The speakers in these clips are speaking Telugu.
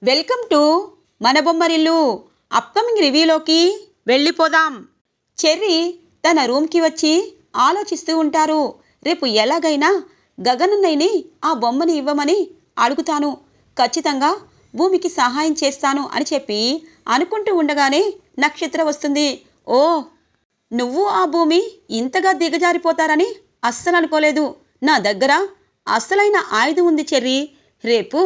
వెల్కమ్ టు మన బొమ్మరిల్లు. అప్కమింగ్ రివ్యూలోకి వెళ్ళిపోదాం. చెర్రీ తన రూమ్కి వచ్చి ఆలోచిస్తూ ఉంటారు. రేపు ఎలాగైనా గగనన్నయ్యని ఆ బొమ్మని ఇవ్వమని అడుగుతాను, ఖచ్చితంగా భూమికి సహాయం చేస్తాను అని చెప్పి అనుకుంటూ ఉండగానే నక్షత్ర వస్తుంది. ఓ, నువ్వు ఆ భూమి ఇంతగా దిగజారిపోతారని అస్సలు అనుకోలేదు. నా దగ్గర అసలైన ఆయుధం ఉంది చెర్రీ. రేపు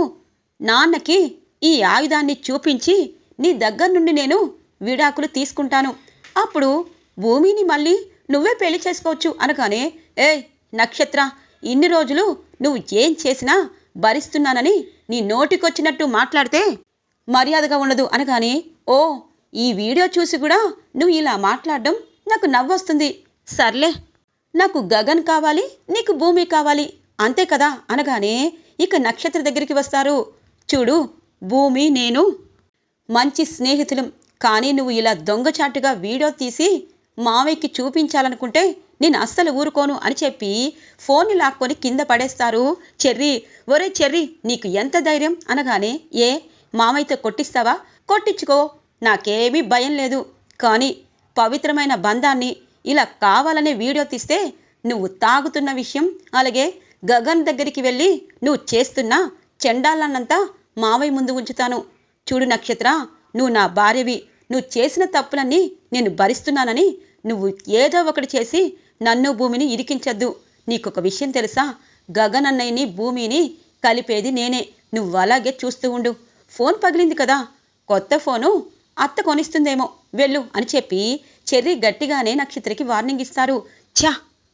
నాన్నకి ఈ ఆయుధాన్ని చూపించి నీ దగ్గర నుండి నేను విడాకులు తీసుకుంటాను. అప్పుడు భూమిని మళ్ళీ నువ్వే పెళ్లి చేసుకోవచ్చు అనగానే, ఏయ్ నక్షత్ర, ఇన్ని రోజులు నువ్వు ఏం చేసినా భరిస్తున్నానని నీ నోటికొచ్చినట్టు మాట్లాడితే మర్యాదగా ఉండదు అనగానే, ఓ, ఈ వీడియో చూసి కూడా నువ్వు ఇలా మాట్లాడడం నాకు నవ్వొస్తుంది. సర్లే, నాకు గగన్ కావాలి, నీకు భూమి కావాలి, అంతే కదా అనగానే ఇక నక్షత్ర దగ్గరికి వస్తారు. చూడు, భూమి నేను మంచి స్నేహితులం, కానీ నువ్వు ఇలా దొంగచాటుగా వీడియో తీసి మావయ్యకి చూపించాలనుకుంటే నేను అస్సలు ఊరుకోను అని చెప్పి ఫోన్ని లాక్కొని కింద పడేస్తారు. చెర్రీ, ఒరే చెర్రీ, నీకు ఎంత ధైర్యం అనగానే, ఏ మావయ్యతో కొట్టిస్తావా? కొట్టించుకో, నాకేమీ భయం లేదు. కానీ పవిత్రమైన బంధాన్ని ఇలా కావాలనే వీడియో తీస్తే నువ్వు తాగుతున్న విషయం, అలాగే గగన్ దగ్గరికి వెళ్ళి నువ్వు చేస్తున్న చెండాలన్నంతా మావయ్య ముందు ఉంచుతాను. చూడు నక్షత్ర, నువ్వు నా భార్యవి, నువ్వు చేసిన తప్పులన్నీ నేను భరిస్తున్నానని నువ్వు ఏదో ఒకటి చేసి నన్ను భూమిని ఇరికించద్దు. నీకొక విషయం తెలుసా? గగన్ అన్నయ్యని భూమిని కలిపేది నేనే. నువ్వు అలాగే చూస్తూ ఉండు. ఫోన్ పగిలింది కదా, కొత్త ఫోను అత్త కొనిస్తుందేమో, వెళ్ళు అని చెప్పి చెర్రీ గట్టిగానే నక్షత్రకి వార్నింగ్ ఇస్తారు. ఛా,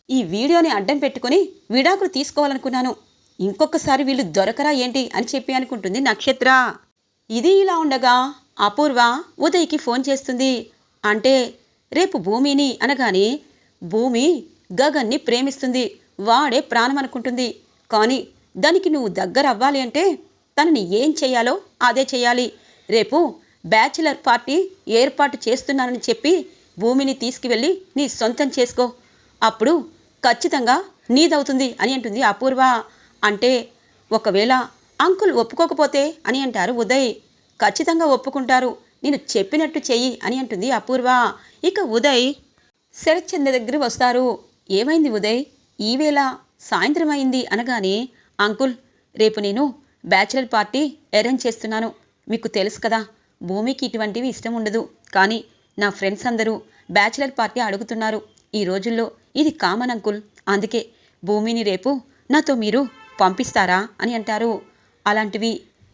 ఈ వీడియోని అడ్డం పెట్టుకుని విడాకులు తీసుకోవాలనుకున్నాను, ఇంకొకసారి వీళ్ళు దొరకరా ఏంటి అని చెప్పి అనుకుంటుంది నక్షత్ర. ఇది ఇలా ఉండగా అపూర్వ ఉదయ్కి ఫోన్ చేస్తుంది. అంటే రేపు భూమిని అనగానే, భూమి గగన్ని ప్రేమిస్తుంది, వాడే ప్రాణం అనుకుంటుంది. కానీ దానికి నువ్వు దగ్గర అవ్వాలి అంటే తనని ఏం చెయ్యాలో అదే చెయ్యాలి. రేపు బ్యాచిలర్ పార్టీ ఏర్పాటు చేస్తున్నానని చెప్పి భూమిని తీసుకువెళ్ళి నీ సొంతం చేసుకో, అప్పుడు ఖచ్చితంగా నీదవుతుంది అని అంటుంది అపూర్వ. అంటే ఒకవేళ అంకుల్ ఒప్పుకోకపోతే అని అంటారు ఉదయ్. ఖచ్చితంగా ఒప్పుకుంటారు, నేను చెప్పినట్టు చెయ్యి అని అంటుంది అపూర్వ. ఇక ఉదయ్ శరత్ చంద్ర దగ్గర వస్తారు. ఏమైంది ఉదయ్, ఈవేళ సాయంత్రం అయింది అనగానే, అంకుల్, రేపు నేను బ్యాచిలర్ పార్టీ అరేంజ్ చేస్తున్నాను. మీకు తెలుసు కదా, భూమికి ఇటువంటివి ఇష్టం ఉండదు, కానీ నా ఫ్రెండ్స్ అందరూ బ్యాచిలర్ పార్టీ అడుగుతున్నారు. ఈ రోజుల్లో ఇది కామన్ అంకుల్, అందుకే భూమిని రేపు నాతో మీరు పంపిస్తారా అని అంటారు. అలాంటివి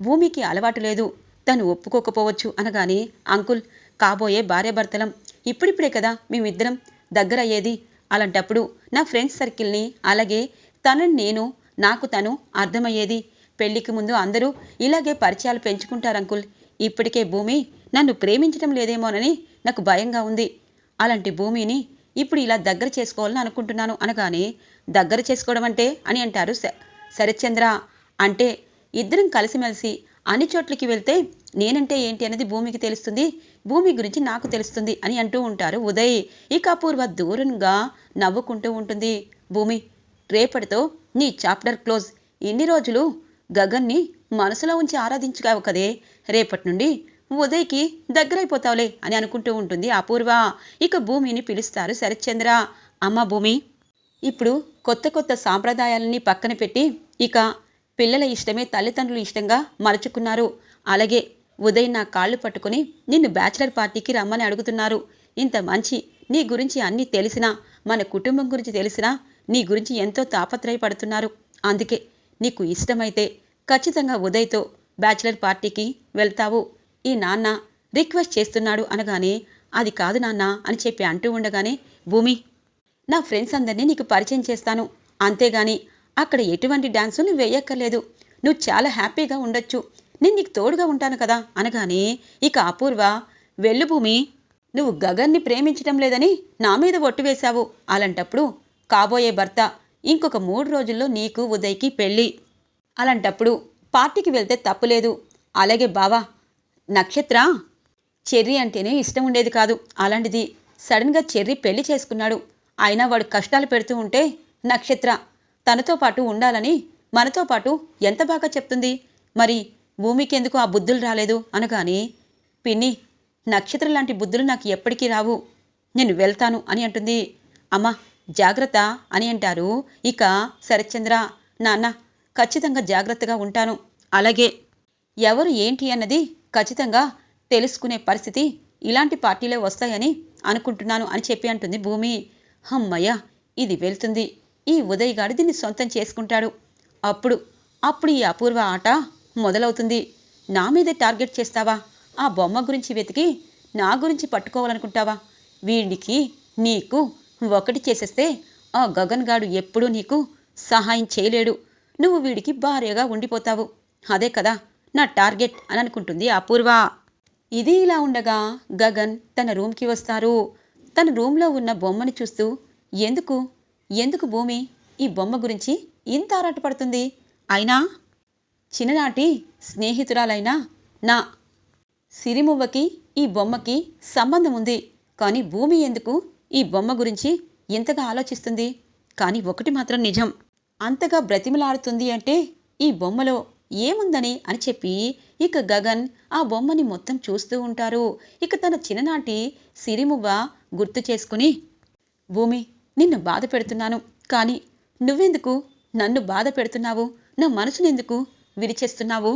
భూమికి అలవాటు లేదు, తను ఒప్పుకోకపోవచ్చు అనగానే, అంకుల్, కాబోయే భార్యాభర్తలం, ఇప్పుడిప్పుడే కదా మేమిద్దరం దగ్గర అయ్యేది. అలాంటప్పుడు నా ఫ్రెండ్స్ సర్కిల్ని, అలాగే తనని నేను, నాకు తను అర్థమయ్యేది. పెళ్లికి ముందు అందరూ ఇలాగే పరిచయాలు పెంచుకుంటారు అంకుల్. ఇప్పటికే భూమి నన్ను ప్రేమించడం లేదేమోనని నాకు భయంగా ఉంది. అలాంటి భూమిని ఇప్పుడు ఇలా దగ్గర చేసుకోవాలని అనుకుంటున్నాను అనగానే, దగ్గర చేసుకోవడం అంటే అని అంటారు శరత్చంద్ర. అంటే ఇద్దరం కలిసిమెలిసి అన్ని చోట్లకి వెళ్తే నేనంటే ఏంటి అనేది భూమికి తెలుస్తుంది, భూమి గురించి నాకు తెలుస్తుంది అని అంటూ ఉంటారు ఉదయ్. ఇక అపూర్వ దూరంగా నవ్వుకుంటూ ఉంటుంది. భూమి, రేపటితో నీ చాప్టర్ క్లోజ్. ఇన్ని రోజులు గగన్ని మనసులో ఉంచి ఆరాధించుకావు కదే, రేపటి నుండి ఉదయ్కి దగ్గరైపోతావులే అని అనుకుంటూ ఉంటుంది అపూర్వ. ఇక భూమిని పిలుస్తారు శరత్చంద్ర. అమ్మ భూమి, ఇప్పుడు కొత్త కొత్త సాంప్రదాయాలని పక్కన పెట్టి ఇక పిల్లల ఇష్టమే తల్లిదండ్రులు ఇష్టంగా మలుచుకున్నారు. అలాగే ఉదయ్ నా కాళ్ళు పట్టుకుని నిన్ను బ్యాచిలర్ పార్టీకి రమ్మని అడుగుతున్నారు. ఇంత మంచి నీ గురించి అన్నీ తెలిసినా, మన కుటుంబం గురించి తెలిసినా నీ గురించి ఎంతో తాపత్రయపడుతున్నారు. అందుకే నీకు ఇష్టమైతే ఖచ్చితంగా ఉదయ్తో బ్యాచిలర్ పార్టీకి వెళ్తావు. ఈ నాన్న రిక్వెస్ట్ చేస్తున్నాడు అనగానే, అది కాదు నాన్న అని చెప్పి అంటూ ఉండగానే, భూమి, నా ఫ్రెండ్స్ అందరినీ నీకు పరిచయం చేస్తాను, అంతేగాని అక్కడ ఎటువంటి డ్యాన్సు నువ్వు వేయక్కర్లేదు. నువ్వు చాలా హ్యాపీగా ఉండొచ్చు, నేను నీకు తోడుగా ఉంటాను కదా అనగానే, ఇక అపూర్వ, వెళ్ళు భూమి, నువ్వు గగన్ని ప్రేమించడం లేదని నా మీద ఒట్టు వేశావు. అలాంటప్పుడు కాబోయే భర్త ఇంకొక 3 రోజుల్లో నీకు ఉదయ్కి పెళ్ళి. అలాంటప్పుడు పార్టీకి వెళ్తే తప్పులేదు. అలాగే బావా, నక్షత్ర చెర్రీ అంటేనే ఇష్టం ఉండేది కాదు, అలాంటిది సడన్గా చెర్రీ పెళ్లి చేసుకున్నాడు. అయినా వాడు కష్టాలు పెడుతూ ఉంటే నక్షత్ర తనతో పాటు ఉండాలని మనతో పాటు ఎంత బాగా చెప్తుంది. మరి భూమికి ఎందుకు ఆ బుద్ధులు రాలేదు అనగానే, పిన్ని, నక్షత్రం లాంటి బుద్ధులు నాకు ఎప్పటికీ రావు, నేను వెళ్తాను అని అంటుంది. అమ్మా జాగ్రత్త అని అంటారు ఇక శరత్చంద్ర. నాన్న, ఖచ్చితంగా జాగ్రత్తగా ఉంటాను. అలాగే ఎవరు ఏంటి అన్నది ఖచ్చితంగా తెలుసుకునే పరిస్థితి ఇలాంటి పార్టీలే వస్తాయని అనుకుంటున్నాను అని చెప్పి అంటుంది భూమి. అమ్మయ్య, ఇది వెళ్తుంది. ఈ ఉదయ్ గాడు దీన్ని సొంతం చేసుకుంటాడు. అప్పుడు అప్పుడు ఈ అపూర్వ ఆట మొదలవుతుంది. నా మీదే టార్గెట్ చేస్తావా? ఆ బొమ్మ గురించి వెతికి నా గురించి పట్టుకోవాలనుకుంటావా? వీడికి నీకు ఒకటి చేసేస్తే ఆ గగన్ గాడు ఎప్పుడూ నీకు సహాయం చేయలేడు. నువ్వు వీడికి భార్యగా ఉండిపోతావు. అదే కదా నా టార్గెట్ అని అనుకుంటుంది అపూర్వ. ఇది ఇలా ఉండగా గగన్ తన రూమ్కి వస్తారు. తన రూమ్లో ఉన్న బొమ్మని చూస్తూ, ఎందుకు ఎందుకు భూమి ఈ బొమ్మ గురించి ఇంత ఆరాటపడుతుంది? అయినా చిన్ననాటి స్నేహితురాలైన నా సిరిమువ్వకి ఈ బొమ్మకి సంబంధం ఉంది. కానీ భూమి ఎందుకు ఈ బొమ్మ గురించి ఇంతగా ఆలోచిస్తుంది? కానీ ఒకటి మాత్రం నిజం, అంతగా బ్రతిమలాడుతుంది అంటే ఈ బొమ్మలో ఏముందని అని చెప్పి ఇక గగన్ ఆ బొమ్మని మొత్తం చూస్తూ ఉంటారు. ఇక తన చిన్ననాటి సిరిమువ్వ గుర్తు చేసుకుని, భూమి, నిన్ను బాధ పెడుతున్నాను, కానీ నువ్వెందుకు నన్ను బాధ పెడుతున్నావు? నా మనసునెందుకు విరిచేస్తున్నావు?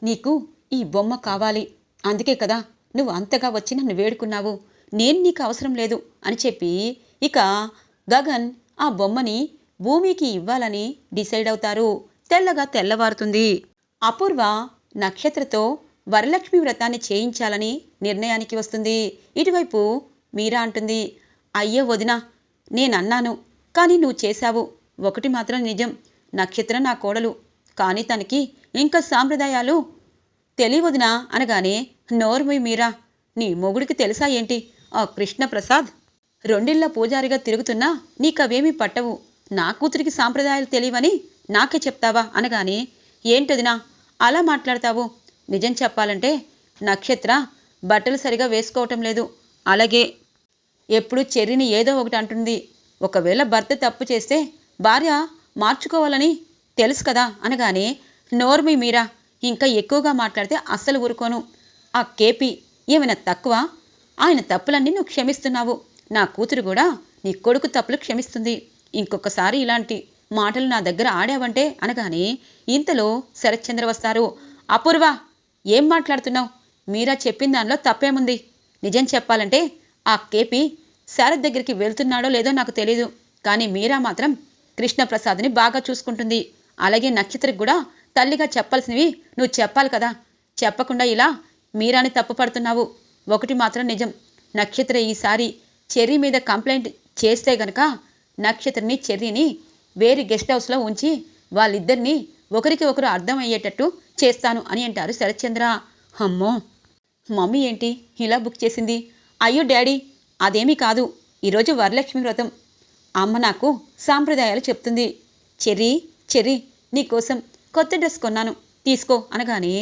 నీకు ఈ బొమ్మ కావాలి, అందుకే కదా నువ్వు అంతగా వచ్చి నన్ను వేడుకున్నావు. నేను నీకు అవసరం లేదు అని చెప్పి ఇక గగన్ ఆ బొమ్మని భూమికి ఇవ్వాలని డిసైడ్ అవుతారు. తెల్లగా తెల్లవారుతుంది. అపూర్వ నక్షత్రతో వరలక్ష్మి వ్రతాన్ని చేయించాలని నిర్ణయానికి వస్తుంది. ఇటువైపు మీరా అంటుంది, అయ్యో వదినా, నేనన్నాను కానీ నువ్వు చేశావు. ఒకటి మాత్రం నిజం, నక్షత్రం నా కోడలు, కానీ తనకి ఇంకా సాంప్రదాయాలు తెలియవదినా అనగానే, నోర్మూయ్ మీరా, నీ మొగుడికి తెలుసా ఏంటి? ఆ కృష్ణప్రసాద్ రెండిళ్ళ పూజారిగా తిరుగుతున్నా నీకవేమీ పట్టవు. నా కూతురికి సాంప్రదాయాలు తెలియవని నాకే చెప్తావా అనగానే, ఏంటదినా అలా మాట్లాడతావు? నిజం చెప్పాలంటే నక్షత్ర బట్టలు సరిగా వేసుకోవటం లేదు. అలాగే ఎప్పుడు చెర్రిని ఏదో ఒకటి అంటుంది. ఒకవేళ భర్త తప్పు చేస్తే భార్య మార్చుకోవాలని తెలుసు కదా అనగానే, నోర్మి మీరా, ఇంకా ఎక్కువగా మాట్లాడితే అస్సలు ఊరుకోను. ఆ కేపీ ఏమైనా తక్కువ? ఆయన తప్పులన్నీ నువ్వు క్షమిస్తున్నావు. నా కూతురు కూడా నీ కొడుకు తప్పులు క్షమిస్తుంది. ఇంకొకసారి ఇలాంటి మాటలు నా దగ్గర ఆడావంటే అనగానే ఇంతలో శరత్చంద్ర వస్తారు. అపూర్వ, ఏం మాట్లాడుతున్నావు? మీరా చెప్పిన దానిలో తప్పేముంది? నిజం చెప్పాలంటే ఆ కేపీ శరత్ దగ్గరికి వెళ్తున్నాడో లేదో నాకు తెలీదు, కానీ మీరా మాత్రం కృష్ణప్రసాద్ని బాగా చూసుకుంటుంది. అలాగే నక్షత్రకు కూడా తల్లిగా చెప్పాల్సినవి నువ్వు చెప్పాలి కదా, చెప్పకుండా ఇలా మీరాని తప్పుపడుతున్నావు. ఒకటి మాత్రం నిజం, నక్షత్ర ఈసారి చెర్రీ మీద కంప్లైంట్ చేస్తే గనక నక్షత్రని చెర్రీని వేరే గెస్ట్ హౌస్లో ఉంచి వాళ్ళిద్దరినీ ఒకరికి ఒకరు అర్థమయ్యేటట్టు చేస్తాను అని అంటారు శరత్చంద్ర. అమ్మో, మమ్మీ ఏంటి ఇలా బుక్ చేసింది? అయ్యో డాడీ, అదేమీ కాదు, ఈరోజు వరలక్ష్మి వ్రతం, అమ్మ నాకు సాంప్రదాయాలు చెప్తుంది. చెర్రీ చెర్రీ, నీకోసం కొత్త డ్రెస్ కొన్నాను, తీసుకో అనగానే,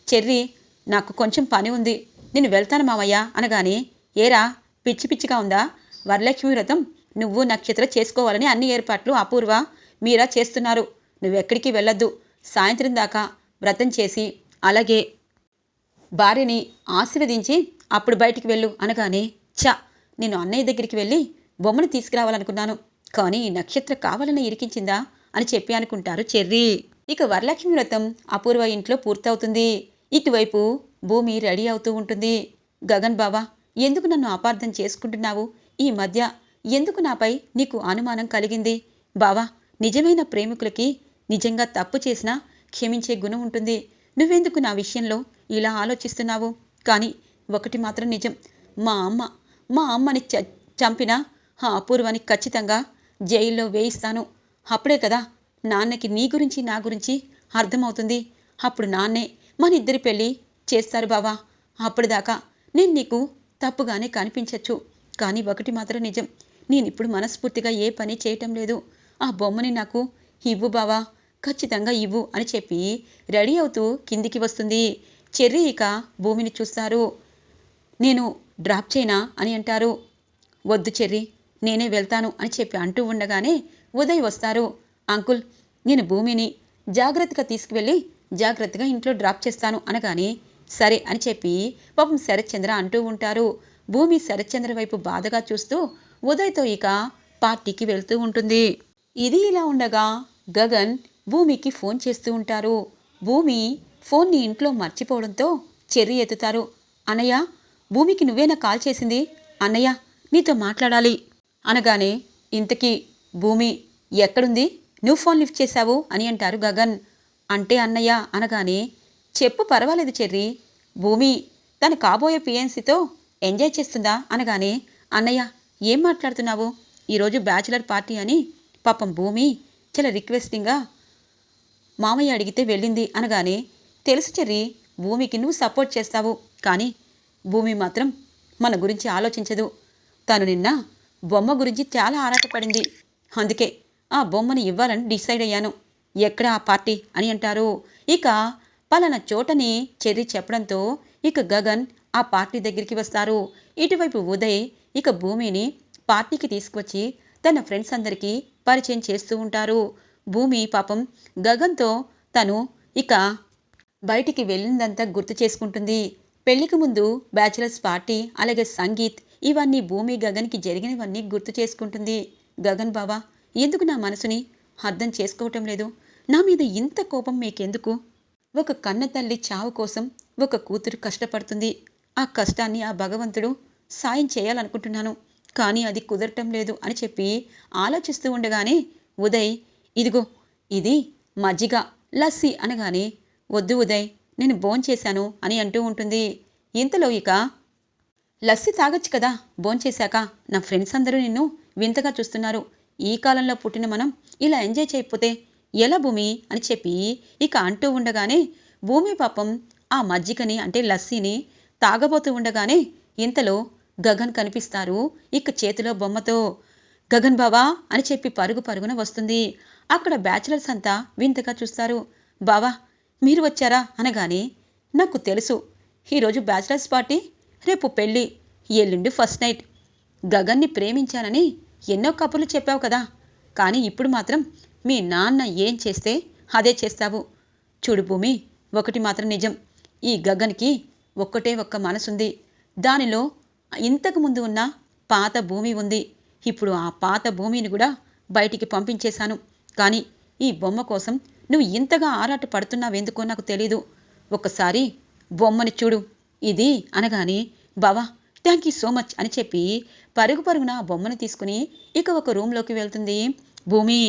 చెర్రీ నాకు కొంచెం పని ఉంది, నేను వెళ్తాను మావయ్య అనగానే, ఏరా పిచ్చి పిచ్చిగా ఉందా? వరలక్ష్మి వ్రతం నువ్వు నక్షత్ర చేసుకోవాలని అన్ని ఏర్పాట్లు అపూర్వ మీరా చేస్తున్నారు. నువ్వెక్కడికి వెళ్ళొద్దు, సాయంత్రం దాకా వ్రతం చేసి అలాగే భార్యని ఆశీర్వదించి అప్పుడు బయటికి వెళ్ళు అనగానే, చా, నేను అన్నయ్య దగ్గరికి వెళ్ళి బొమ్మను తీసుకురావాలనుకున్నాను, కానీ ఈ నక్షత్ర కావాలని ఇరికించిందా అని చెప్పి అనుకుంటారు చెర్రీ. ఇక వరలక్ష్మి వ్రతం అపూర్వ ఇంట్లో పూర్తవుతుంది. ఇటువైపు భూమి రెడీ అవుతూ ఉంటుంది. గగన్ బావా, ఎందుకు నన్ను అపార్థం చేసుకుంటున్నావు? ఈ మధ్య ఎందుకు నాపై నీకు అనుమానం కలిగింది? బావా, నిజమైన ప్రేమికులకి నిజంగా తప్పు చేసినా క్షమించే గుణం ఉంటుంది. నువ్వెందుకు నా విషయంలో ఇలా ఆలోచిస్తున్నావు? కానీ ఒకటి మాత్రం నిజం, మా అమ్మని చంపిన ఆ అపూర్వాని ఖచ్చితంగా జైల్లో వేయిస్తాను. అప్పుడే కదా నాన్నకి నీ గురించి నా గురించి అర్థమవుతుంది. అప్పుడు నాన్నే మన ఇద్దరి పెళ్ళి చేస్తారు బావా. అప్పటిదాకా నేను నీకు తప్పుగానే కనిపించచ్చు, కానీ ఒకటి మాత్రం నిజం, నేనిప్పుడు మనస్ఫూర్తిగా ఏ పని చేయటం లేదు. ఆ బొమ్మని నాకు ఇవ్వు బావా, ఖచ్చితంగా ఇవ్వు అని చెప్పి రెడీ అవుతూ కిందికి వస్తుంది. చెర్రీ ఇక భూమిని చూస్తారు. నేను డ్రాప్ చేయనా అని అంటారు. వద్దు చెర్రీ, నేనే వెళ్తాను అని చెప్పి అంటూ ఉండగానే ఉదయ్ వస్తారు. అంకుల్, నేను భూమిని జాగ్రత్తగా తీసుకువెళ్ళి జాగ్రత్తగా ఇంట్లో డ్రాప్ చేస్తాను అనగానే సరే అని చెప్పి పాపం శరత్చంద్ర అంటూ ఉంటారు. భూమి శరత్చంద్ర వైపు బాధగా చూస్తూ ఉదయ్తో ఇక పార్టీకి వెళ్తూ ఉంటుంది. ఇది ఇలా ఉండగా గగన్ భూమికి ఫోన్ చేస్తూ ఉంటారు. భూమి ఫోన్ని ఇంట్లో మర్చిపోవడంతో చెర్రి ఎత్తుతారు. అన్నయ్య, భూమికి నువ్వేనా కాల్ చేసింది? అన్నయ్య, నీతో మాట్లాడాలి అనగానే ఇంతకీ భూమి ఎక్కడుంది? నువ్వు ఫోన్ లిఫ్ట్ చేశావు అని అంటారు గగన్. అంటే అన్నయ్య అనగానే చెప్పు, పర్వాలేదు చెర్రి. భూమి తను కాబోయే పిఎన్సీతో ఎంజాయ్ చేస్తుందా అనగానే అన్నయ్య ఏం మాట్లాడుతున్నావు? ఈరోజు బ్యాచిలర్ పార్టీ అని పాపం భూమి చాలా రిక్వెస్టింగ్గా మామయ్య అడిగితే వెళ్ళింది అనగానే తెలుసు చెర్రి, భూమికి నువ్వు సపోర్ట్ చేస్తావు, కానీ భూమి మాత్రం మన గురించి ఆలోచించదు. తను నిన్న బొమ్మ గురించి చాలా ఆరాటపడింది. అందుకే ఆ బొమ్మని ఇవ్వాలని డిసైడ్ అయ్యాను. ఎక్కడ ఆ పార్టీ అని అంటారు. ఇక పలానా చోటని చెర్రి చెప్పడంతో ఇక గగన్ ఆ పార్టీ దగ్గరికి వస్తారు. ఇటువైపు ఉదయ్ ఇక భూమిని పార్టీకి తీసుకువచ్చి తన ఫ్రెండ్స్ అందరికీ పరిచయం చేస్తూ ఉంటారు. భూమి పాపం గగన్తో తను ఇక బయటికి వెళ్ళిందంతా గుర్తు చేసుకుంటుంది. పెళ్లికి ముందు బ్యాచిలర్స్ పార్టీ, అలాగే సంగీత్, ఇవన్నీ భూమి గగన్కి జరిగినవన్నీ గుర్తు చేసుకుంటుంది. గగన్ బావా, ఎందుకు నా మనసుని అర్థం చేసుకోవటం లేదు? నా మీద ఇంత కోపం మీకెందుకు? ఒక కన్న తల్లి చావు కోసం ఒక కూతురు కష్టపడుతుంది. ఆ కష్టాన్ని ఆ భగవంతుడు సాయం చేయాలనుకుంటున్నాను, కానీ అది కుదరటం లేదు అని చెప్పి ఆలోచిస్తూ ఉండగానే ఉదయ్ ఇదిగో ఇది మజ్జిగ, లస్సీ అనగానే వద్దు ఉదయ్, నేను భోంచేశాను అని అంటూ ఉంటుంది. ఇంతలో ఇక లస్సీ తాగొచ్చు కదా భోంచేశాక, నా ఫ్రెండ్స్ అందరూ నిన్ను వింతగా చూస్తున్నారు. ఈ కాలంలో పుట్టిన మనం ఇలా ఎంజాయ్ చేయకపోతే ఎలా భూమి అని చెప్పి ఇక అంటూ ఉండగానే భూమి పాపం ఆ మజ్జిగని అంటే లస్సీని తాగబోతూ ఉండగానే ఇంతలో గగన్ కనిపిస్తారు ఇక చేతిలో బొమ్మతో. గగన్ బావా అని చెప్పి పరుగు పరుగున వస్తుంది. అక్కడ బ్యాచిలర్స్ అంతా వింతగా చూస్తారు. బావా మీరు వచ్చారా అనగానే నాకు తెలుసు, ఈరోజు బ్యాచిలర్స్ పార్టీ, రేపు పెళ్ళి, ఎల్లుండి ఫస్ట్ నైట్. గగన్ని ప్రేమించానని ఎన్నో కబుర్లు చెప్పావు కదా, కానీ ఇప్పుడు మాత్రం మీ నాన్న ఏం చేస్తే అదే చేస్తావు. చూడు భూమి, ఒకటి మాత్రం నిజం, ఈ గగన్కి ఒక్కటే ఒక్క మనసుంది. దానిలో ఇంతకు ముందు ఉన్న పాత భూమి ఉంది. ఇప్పుడు ఆ పాత భూమిని కూడా బయటికి పంపించేశాను. కానీ ఈ బొమ్మ కోసం నువ్వు ఇంతగా ఆరాట పడుతున్నావెందుకో నాకు తెలీదు. ఒక్కసారి బొమ్మని చూడు ఇది అనగానే బావా థ్యాంక్ యూ సో మచ్ అని చెప్పి పరుగు పరుగున ఆ బొమ్మను తీసుకుని ఇక ఒక రూమ్లోకి వెళ్తుంది భూమి.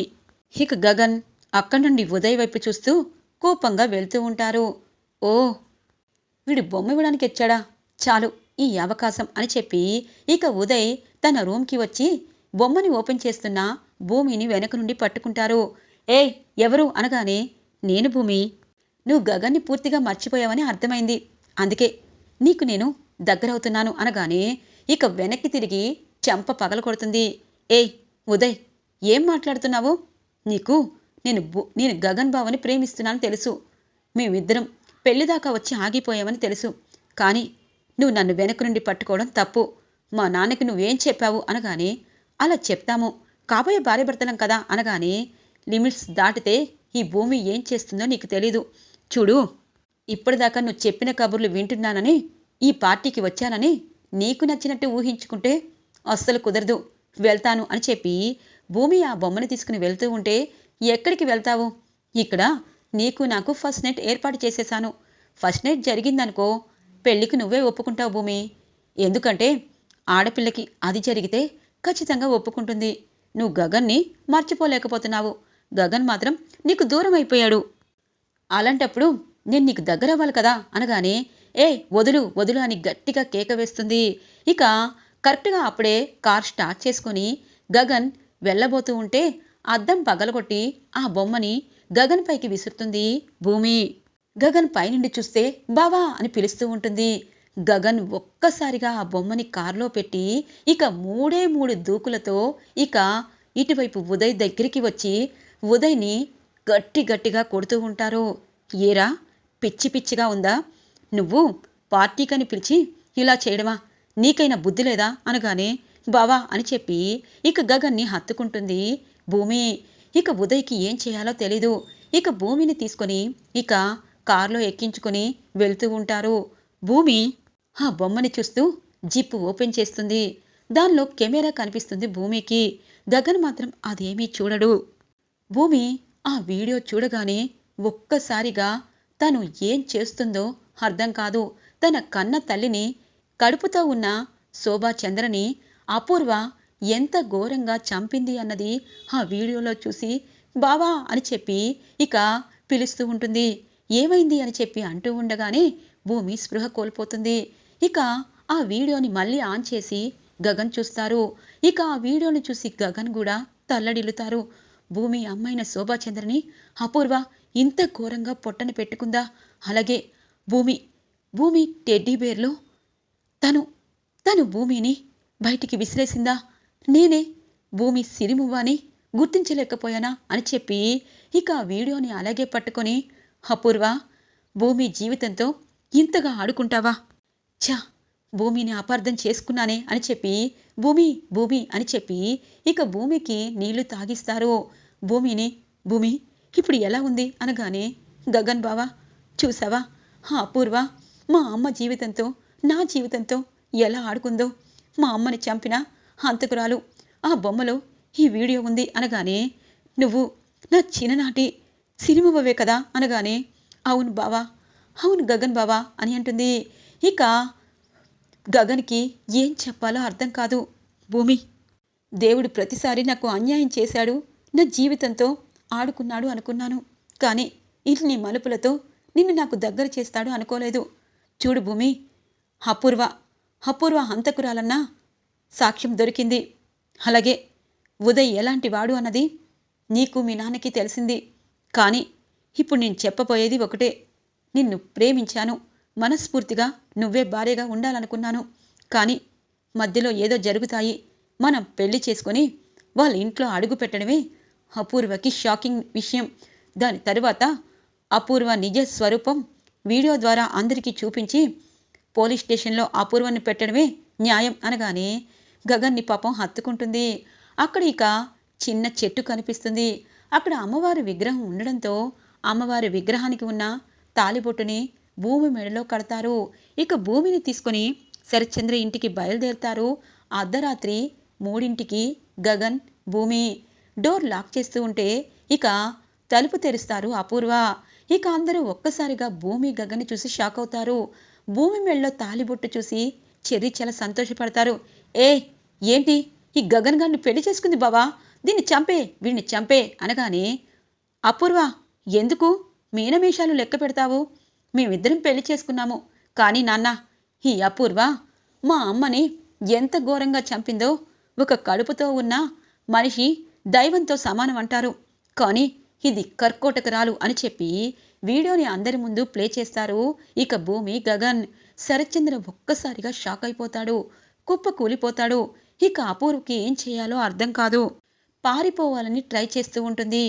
ఇక గగన్ అక్కడి నుండి ఉదయ్ వైపు చూస్తూ కోపంగా వెళ్తూ ఉంటారు. ఓ, వీడు బొమ్మ ఇవ్వడానికి వచ్చాడా, చాలు ఈ అవకాశం అని చెప్పి ఇక ఉదయ్ తన రూమ్కి వచ్చి బొమ్మని ఓపెన్ చేస్తున్న భూమిని వెనక నుండి పట్టుకుంటారు. ఏయ్ ఎవరు అనగానే నేను భూమి, నువ్వు గగన్ని పూర్తిగా మర్చిపోయావని అర్థమైంది, అందుకే నీకు నేను దగ్గరవుతున్నాను అనగానే ఇక వెనక్కి తిరిగి చెంప పగల కొడుతుంది. ఏయ్ ఉదయ్, ఏం మాట్లాడుతున్నావు? నీకు నేను గగన్ బావని ప్రేమిస్తున్నాను తెలుసు, మేమిద్దరం పెళ్లిదాకా వచ్చి ఆగిపోయామని తెలుసు, కానీ నువ్వు నన్ను వెనక నుండి పట్టుకోవడం తప్పు. మా నాన్నకి నువ్వేం చెప్పావు అనగానే అలా చెప్తాము, కాబోయే భార్యాభర్తలం కదా అనగానే లిమిట్స్ దాటితే ఈ భూమి ఏం చేస్తుందో నీకు తెలీదు. చూడు, ఇప్పటిదాకా నువ్వు చెప్పిన కబుర్లు వింటున్నానని, ఈ పార్టీకి వచ్చానని నీకు నచ్చినట్టు ఊహించుకుంటే అస్సలు కుదరదు, వెళ్తాను అని చెప్పి భూమి ఆ బొమ్మని తీసుకుని వెళ్తూ ఉంటే ఎక్కడికి వెళ్తావు? ఇక్కడ నీకు నాకు ఫస్ట్ నైట్ ఏర్పాటు చేసేశాను. ఫస్ట్ నైట్ జరిగిందనుకో పెళ్ళికి నువ్వే ఒప్పుకుంటావు భూమి. ఎందుకంటే ఆడపిల్లకి అది జరిగితే ఖచ్చితంగా ఒప్పుకుంటుంది. నువ్వు గగన్ని మర్చిపోలేకపోతున్నావు, గగన్ మాత్రం నీకు దూరం అయిపోయాడు. అలాంటప్పుడు నేను నీకు దగ్గర అవ్వాలి కదా అనగానే ఏ వదులు వదులు అని గట్టిగా కేక వేస్తుంది. ఇక కరెక్ట్గా అప్పుడే కార్ స్టార్ట్ చేసుకొని గగన్ వెళ్ళబోతూ ఉంటే అద్దం పగలగొట్టి ఆ బొమ్మని గగన్ పైకి విసురుతుంది భూమి. గగన్ పైనుండి చూస్తే బావా అని పిలుస్తూ ఉంటుంది. గగన్ ఒక్కసారిగా ఆ బొమ్మని కారులో పెట్టి ఇక మూడే మూడు దూకులతో ఇక ఇటువైపు ఉదయ్ దగ్గరికి వచ్చి ఉదయ్ని గట్టి గట్టిగా కొడుతూ ఉంటారు. ఏరా, పిచ్చి పిచ్చిగా ఉందా? నువ్వు పార్టీకని పిలిచి ఇలా చేయడమా? నీకైనా బుద్ధి లేదా అనగానే బావా అని చెప్పి ఇక గగన్ని హత్తుకుంటుంది భూమి. ఇక ఉదయ్కి ఏం చేయాలో తెలీదు. ఇక భూమిని తీసుకొని ఇక కారులో ఎక్కించుకొని వెళ్తూ ఉంటారు. భూమి ఆ బొమ్మని చూస్తూ జిప్ ఓపెన్ చేస్తుంది. దానిలో కెమెరా కనిపిస్తుంది భూమికి. గగన్ మాత్రం అదేమీ చూడడు. భూమి ఆ వీడియో చూడగానే ఒక్కసారిగా తను ఏం చేస్తుందో అర్థం కాదు. తన కన్న తల్లిని, కడుపుతో ఉన్న శోభాచంద్రని అపూర్వ ఎంత ఘోరంగా చంపింది అన్నది ఆ వీడియోలో చూసి బావా అని చెప్పి ఇక పిలుస్తూ ఉంటుంది. ఏమైంది అని చెప్పి అంటూ ఉండగానే భూమి స్పృహ కోల్పోతుంది. ఇక ఆ వీడియోని మళ్ళీ ఆన్ చేసి గగన్ చూస్తారు. ఇక ఆ వీడియోని చూసి గగన్ కూడా తల్లడిల్లుతారు. భూమి అమ్మైన శోభాచంద్రని అపూర్వ ఇంత ఘోరంగా పొట్టన పెట్టుకుందా? అలాగే భూమి టెడ్డీ బేర్లో తను భూమిని బయటికి విసిరేసిందా? నేనే భూమి సిరిమువ్వని గుర్తించలేకపోయానా అని చెప్పి ఇక ఆ వీడియోని అలాగే పట్టుకొని అపూర్వ భూమి జీవితంతో ఇంతగా ఆడుకుంటావా? ఛా, భూమిని అపార్థం చేసుకున్నానే అని చెప్పి భూమి అని చెప్పి ఇక భూమికి నీళ్లు తాగిస్తారు. భూమి ఇప్పుడు ఎలా ఉంది అనగానే గగన్ బావా చూసావా అపూర్వ మా అమ్మ జీవితంతో నా జీవితంతో ఎలా ఆడుకుందో. మా అమ్మని చంపిన హంతకురాలు ఆ బొమ్మలో ఈ వీడియో ఉంది అనగానే నువ్వు నా చిన్ననాటి సిరిమువ్వవే కదా అనగానే అవును బావా, అవును గగన్ బావా అని అంటుంది. ఇక గగన్కి ఏం చెప్పాలో అర్థం కాదు. భూమి, దేవుడు ప్రతిసారి నాకు అన్యాయం చేశాడు, నా జీవితంతో ఆడుకున్నాడు అనుకున్నాను. కానీ ఇన్ని మలుపులతో నిన్ను నాకు దగ్గర చేస్తాడు అనుకోలేదు. చూడు భూమి, అపూర్వ హంతకురాలన్న సాక్ష్యం దొరికింది. అలాగే ఉదయ్ ఎలాంటి వాడు అన్నది నీకు మీ నాన్నకి తెలిసింది. కానీ ఇప్పుడు నేను చెప్పబోయేది ఒకటే. నిన్ను ప్రేమించాను, మనస్ఫూర్తిగా నువ్వే భార్యగా ఉండాలనుకున్నాను. కానీ మధ్యలో ఏదో జరుగుతాయి. మనం పెళ్లి చేసుకొని వాళ్ళ ఇంట్లో అడుగు పెట్టడమే అపూర్వకి షాకింగ్ విషయం. దాని తరువాత అపూర్వ నిజ స్వరూపం వీడియో ద్వారా అందరికీ చూపించి పోలీస్ స్టేషన్లో అపూర్వని పెట్టడమే న్యాయం అనగానే గగన్ని పాపం హత్తుకుంటుంది. అక్కడ ఇక చిన్న చెట్టు కనిపిస్తుంది. అక్కడ అమ్మవారి విగ్రహం ఉండడంతో అమ్మవారి విగ్రహానికి ఉన్న తాలిబొట్టుని భూమి మెడలో కడతారు. ఇక భూమిని తీసుకొని శరత్చంద్ర ఇంటికి బయలుదేరుతారు. అర్ధరాత్రి 3ంటికి గగన్ భూమి డోర్ లాక్ చేస్తూ ఉంటే ఇక తలుపు తెరుస్తారు అపూర్వ. ఇక అందరూ ఒక్కసారిగా భూమి గగన్ని చూసి షాక్ అవుతారు. భూమి మెడలో తాలిబొట్టు చూసి చెర్రీ చాలా సంతోషపడతారు. ఏంటి ఈ గగన్ గారిని పెళ్లి చేసుకుంది బావా, వీడిని చంపే అనగానే అపూర్వ ఎందుకు మీనమేషాలు లెక్క పెడతావు? మేమిద్దరం పెళ్లి చేసుకున్నాము. కానీ నాన్న, ఈ అపూర్వ మా అమ్మని ఎంత ఘోరంగా చంపిందో. ఒక కడుపుతో ఉన్న మనిషి దైవంతో సమానం అంటారు, కానీ ఇది కర్కోటకరాలు అని చెప్పి వీడియోని అందరి ముందు ప్లే చేస్తారు. ఇక భూమి గగన్ శరత్చంద్ర ఒక్కసారిగా షాక్ అయిపోతాడు, కుప్ప కూలిపోతాడు. ఇక అపూర్వకి ఏం చేయాలో అర్థం కాదు. పారిపోవాలని ట్రై చేస్తూ ఉంటుంది.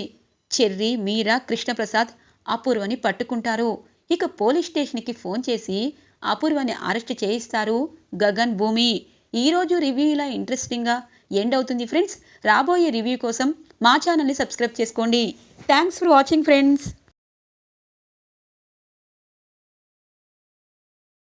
చెర్రీ, మీరా, కృష్ణప్రసాద్ అపూర్వని పట్టుకుంటారు. ఇక పోలీస్ స్టేషన్కి ఫోన్ చేసి అపూర్వని అరెస్ట్ చేయిస్తారు గగన్ భూమి. ఈరోజు రివ్యూ ఇలా ఇంట్రెస్టింగ్గా ఎండ్ అవుతుంది ఫ్రెండ్స్. రాబోయే రివ్యూ కోసం మా ఛానల్ని సబ్స్క్రైబ్ చేసుకోండి. Thanks for watching friends.